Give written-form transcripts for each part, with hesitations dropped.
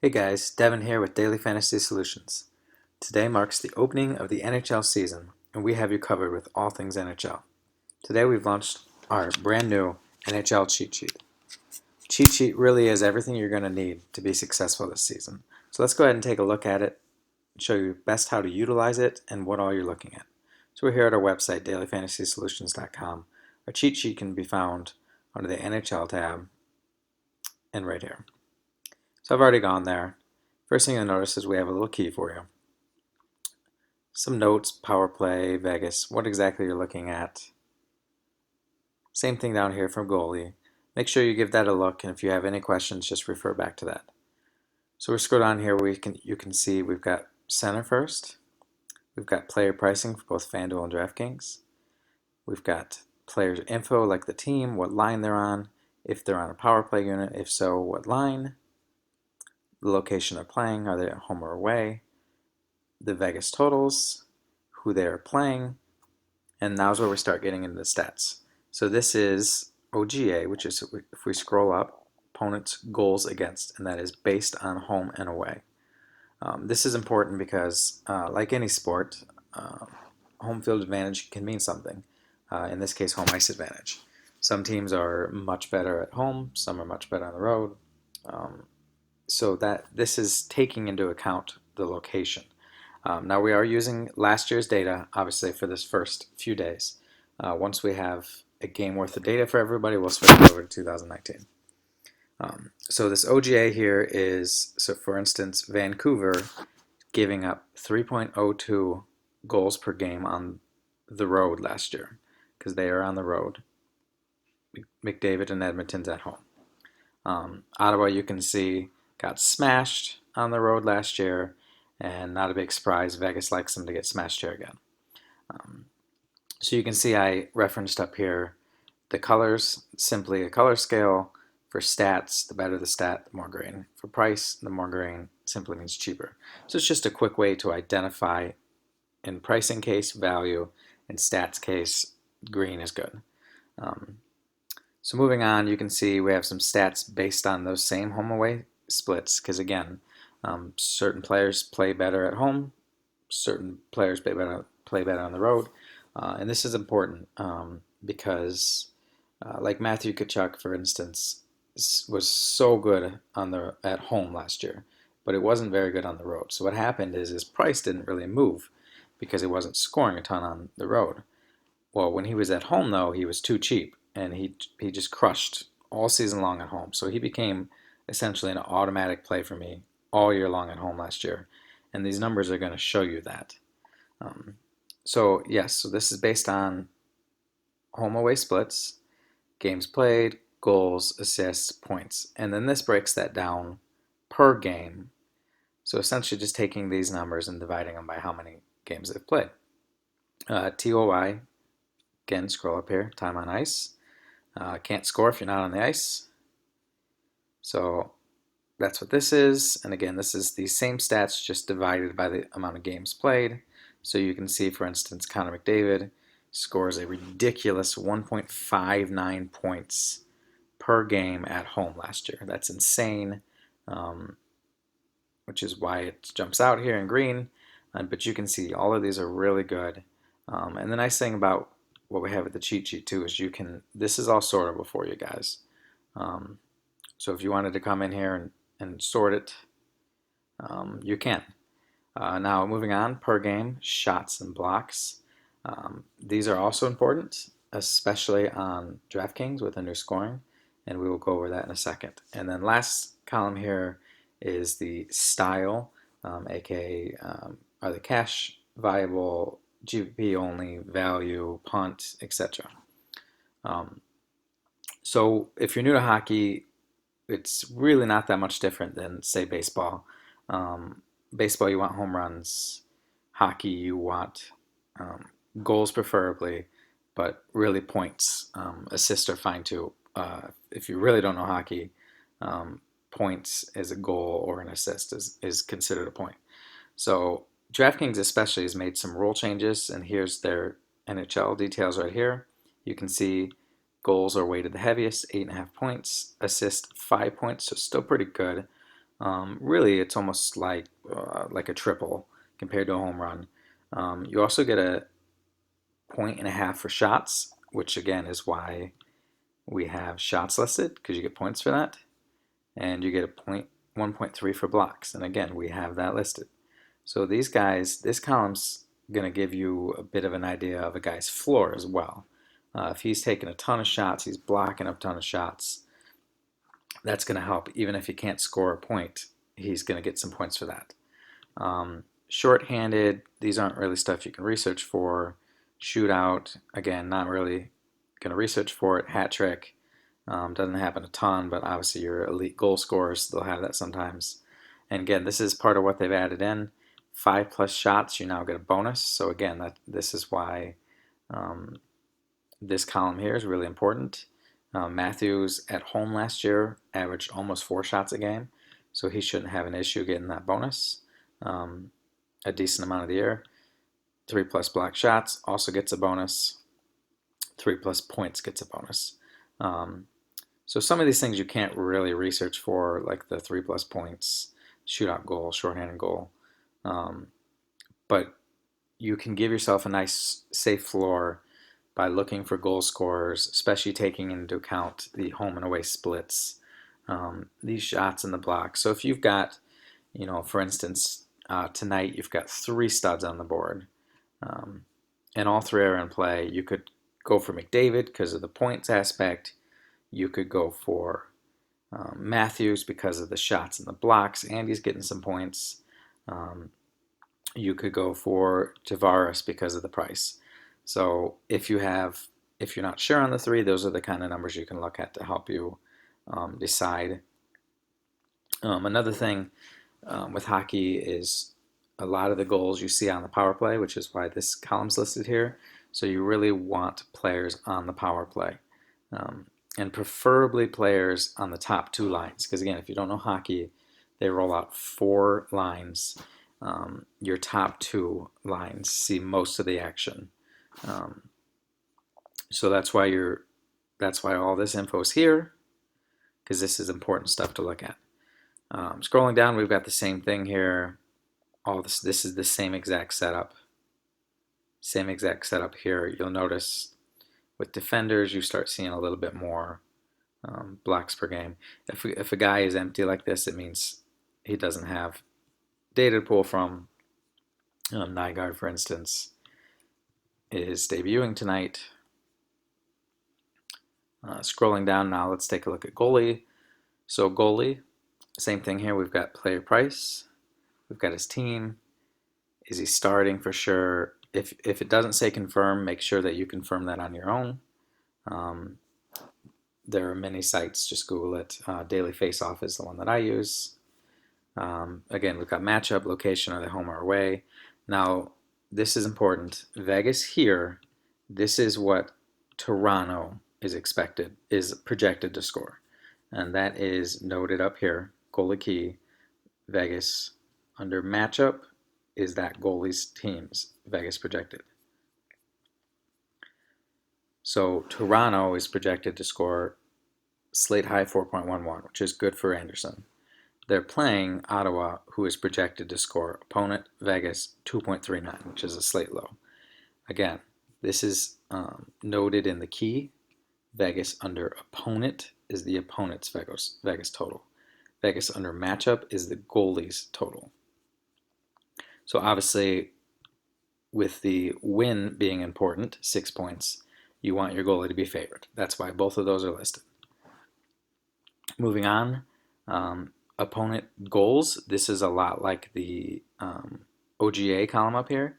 Hey guys, Devin here with Daily Fantasy Solutions. Today marks the opening of the NHL season, and we have you covered with all things NHL. Today we've launched our brand new NHL Cheat Sheet. Cheat Sheet really is everything you're going to need to be successful this season. So let's go ahead and take a look at it and show you best how to utilize it and what all you're looking at. So we're here at our website, dailyfantasysolutions.com. Our cheat sheet can be found under the NHL tab and right here. So I've already gone there. First thing you'll notice is we have a little key for you. Some notes, power play, Vegas, what exactly you're looking at. Same thing down here from goalie. Make sure you give that a look, and if you have any questions, just refer back to that. So we scroll down here, you can see we've got center first. We've got player pricing for both FanDuel and DraftKings. We've got players info like the team, what line they're on, if they're on a power play unit, if so, what line, the location they're playing, are they at home or away, the Vegas totals, who they're playing, and now's where we start getting into the stats. So this is OGA, which is, if we scroll up, opponent's goals against, and that is based on home and away. This is important because, like any sport, home field advantage can mean something. In this case, home ice advantage. Some teams are much better at home, some are much better on the road. So that this is taking into account the location. Now we are using last year's data, obviously, for this first few days. Once we have a game worth of data for everybody, we'll switch it over to 2019. So this OGA here is, so for instance, Vancouver giving up 3.02 goals per game on the road last year, because they are on the road. McDavid and Edmonton's at home. Ottawa, you can see, got smashed on the road last year, and not a big surprise, Vegas likes them to get smashed here again. So you can see I referenced up here the colors, simply a color scale. For stats, the better the stat, the more green. For price, the more green simply means cheaper. So it's just a quick way to identify, in pricing case, value, in stats case, green is good. So moving on, you can see we have some stats based on those same home-away splits, because again, certain players play better at home, certain players play better on the road, and this is important because, like Matthew Tkachuk, for instance, was so good at home last year, but it wasn't very good on the road. So what happened is his price didn't really move because he wasn't scoring a ton on the road. Well, when he was at home, though, he was too cheap, and he just crushed all season long at home. So he became essentially an automatic play for me all year long at home last year, and these numbers are going to show you that. So yes, so this is based on home-away splits, games played, goals, assists, points, and then this breaks that down per game. So essentially just taking these numbers and dividing them by how many games they've played. TOI, again, scroll up here, time on ice. Can't score if you're not on the ice. So that's what this is. And again, this is the same stats just divided by the amount of games played. So you can see, for instance, Connor McDavid scores a ridiculous 1.59 points per game at home last year. That's insane, which is why it jumps out here in green. But you can see all of these are really good. And the nice thing about what we have with the cheat sheet too is this is all sortable for you guys. So if you wanted to come in here and sort it, you can. Now moving on, per game, shots and blocks. These are also important, especially on DraftKings with the new scoring, and we will go over that in a second. And then last column here is the style, aka are the cash viable, GPP only, value, punt, etc. So if you're new to hockey, it's really not that much different than, say, baseball. Baseball, you want home runs. Hockey, you want goals preferably, but really points. Assists are fine too. If you really don't know hockey, points as a goal or an assist is considered a point. So DraftKings especially has made some rule changes, and here's their NHL details right here. You can see goals are weighted the heaviest, 8.5 points. Assists, 5 points, so still pretty good. Really, it's almost like a triple compared to a home run. You also get a point and a half for shots, which again is why we have shots listed, because you get points for that, and you get a 1.3 for blocks, and again we have that listed. So these guys, this column's going to give you a bit of an idea of a guy's floor as well. If he's taking a ton of shots, he's blocking a ton of shots, that's going to help. Even if he can't score a point, he's going to get some points for that. Shorthanded, these aren't really stuff you can research for. Shootout, again, not really going to research for it. Hat trick, doesn't happen a ton, but obviously your elite goal scorers, they'll have that sometimes. And again, this is part of what they've added in. 5+ shots, you now get a bonus. So again, this is why this column here is really important. Matthews at home last year averaged almost 4 shots a game, so he shouldn't have an issue getting that bonus. A decent amount of the year. 3+ block shots also gets a bonus. 3+ points gets a bonus. So some of these things you can't really research for, like the 3+ points, shootout goal, shorthanded goal. But you can give yourself a nice safe floor by looking for goal scorers, especially taking into account the home and away splits, these shots in the block. So if you've got, for instance, tonight you've got 3 studs on the board, and all 3 are in play, you could go for McDavid because of the points aspect. You could go for Matthews because of the shots and the blocks, and he's getting some points. You could go for Tavares because of the price. So if you're not sure on the 3, those are the kind of numbers you can look at to help you decide. Another thing with hockey is a lot of the goals you see on the power play, which is why this column's listed here. So you really want players on the power play, and preferably players on the top 2 lines. Because again, if you don't know hockey, they roll out 4 lines. Your top 2 lines see most of the action. So that's why all this info is here, because this is important stuff to look at. Scrolling down, we've got the same thing here. All this is the same exact setup. Same exact setup here. You'll notice with defenders, you start seeing a little bit more blocks per game. If a guy is empty like this, it means he doesn't have data to pull from. Nygaard, for instance, is debuting tonight. Scrolling down now, let's take a look at goalie. So goalie, same thing here. We've got player price. We've got his team. Is he starting for sure? If it doesn't say confirm, make sure that you confirm that on your own. There are many sites, just Google it. Daily Faceoff is the one that I use. Again, we've got matchup, location, are they home or away? Now, this is important. Vegas here, this is what Toronto is projected to score. And that is noted up here, goalie key, Vegas. Under matchup is that goalie's teams, Vegas projected. So Toronto is projected to score slate high 4.11, which is good for Anderson. They're playing Ottawa, who is projected to score opponent Vegas 2.39, which is a slate low. Again, this is noted in the key. Vegas under opponent is the opponent's Vegas total. Vegas under matchup is the goalie's total. So obviously, with the win being important, 6 points, you want your goalie to be favored. That's why both of those are listed. Moving on, opponent goals. This is a lot like the OGA column up here.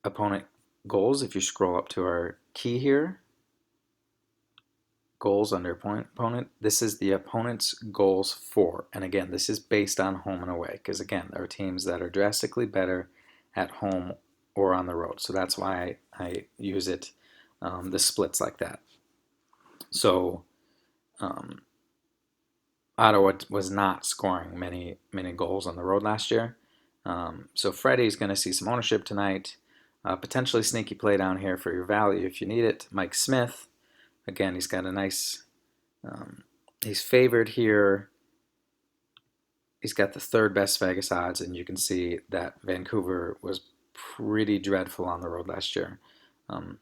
Opponent goals, if you scroll up to our key here, goals under opponent, this is the opponent's goals for. And again, this is based on home and away, because again, there are teams that are drastically better at home or on the road. So that's why I use it, the splits like that. So Ottawa was not scoring many goals on the road last year. So Freddie's going to see some ownership tonight. Potentially sneaky play down here for your value if you need it. Mike Smith, again, he's got a nice, he's favored here he's got the third best Vegas odds, and you can see that Vancouver was pretty dreadful on the road last year. Um,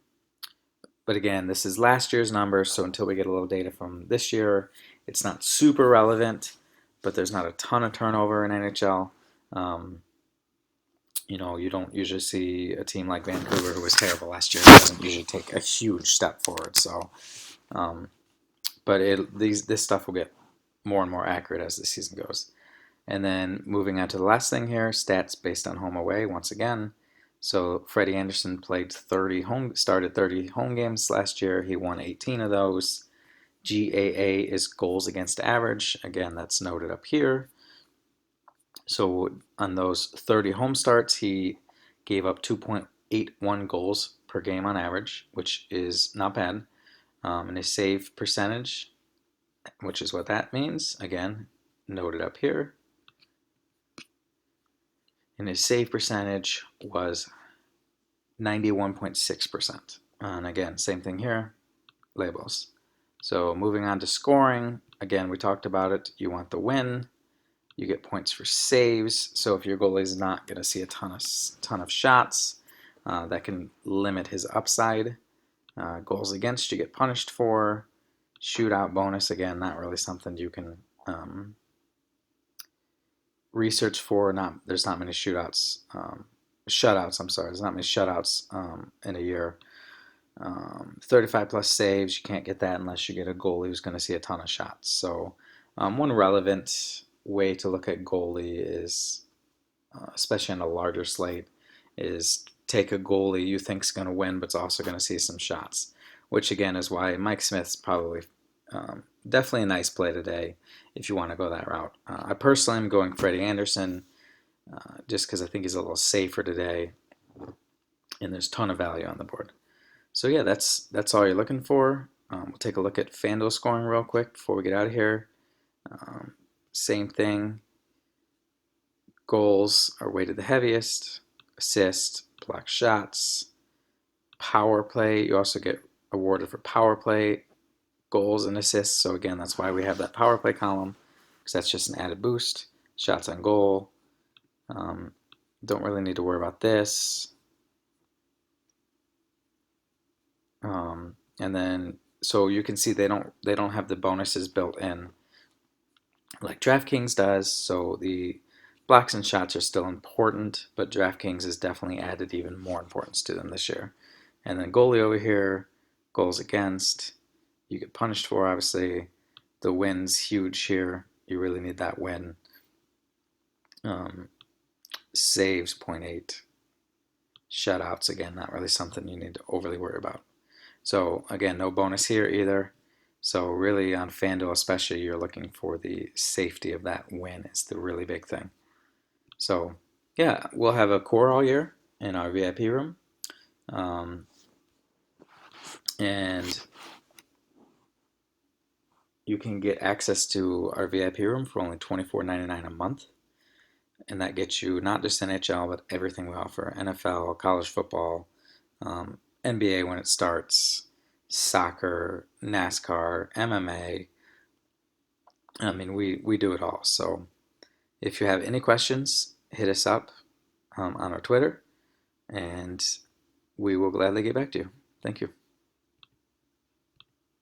but again, this is last year's numbers, so until we get a little data from this year, it's not super relevant, but there's not a ton of turnover in NHL. Um, you don't usually see a team like Vancouver, who was terrible last year, doesn't usually take a huge step forward. So, um, but this stuff will get more and more accurate as the season goes. And then moving on to the last thing here, stats based on home away once again. So Freddie Anderson started 30 home games last year. He won 18 of those. GAA is goals against average. Again, that's noted up here. So on those 30 home starts, he gave up 2.81 goals per game on average, which is not bad. And his save percentage, which is what that means, again, noted up here. And his save percentage was 91.6%. And again, same thing here, labels. So moving on to scoring, again, we talked about it. You want the win. You get points for saves. So if your goalie is not going to see a ton of shots, that can limit his upside. Goals against, you get punished for. Shootout bonus, again, not really something you can research for. There's not many shutouts. There's not many shutouts in a year. 35 plus saves, you can't get that unless you get a goalie who's going to see a ton of shots. So one relevant way to look at goalie is, especially on a larger slate, is take a goalie you think is going to win, but it's also going to see some shots, which again is why Mike Smith's probably definitely a nice play today if you want to go that route. I personally am going Freddie Anderson just because I think he's a little safer today, and there's a ton of value on the board. So yeah, that's all you're looking for. We'll take a look at FanDuel scoring real quick before we get out of here. Same thing. Goals are weighted the heaviest. Assists, block shots, power play. You also get awarded for power play, goals, and assists. So again, that's why we have that power play column, because that's just an added boost. Shots on goal. Don't really need to worry about this. And then, so you can see they don't have the bonuses built in like DraftKings does. So the blocks and shots are still important, but DraftKings has definitely added even more importance to them this year. And then goalie over here, goals against, you get punished for, obviously. The win's huge here. You really need that win. Saves 0.8. Shutouts, again, not really something you need to overly worry about. So again, no bonus here either. So really on FanDuel especially, you're looking for the safety of that win is the really big thing. So yeah, we'll have a core all year in our VIP room. And you can get access to our VIP room for only $24.99 a month. And that gets you not just NHL, but everything we offer. NFL, college football, NBA when it starts, soccer, NASCAR, MMA. I mean, we do it all. So if you have any questions, hit us up on our Twitter, and we will gladly get back to you. Thank you.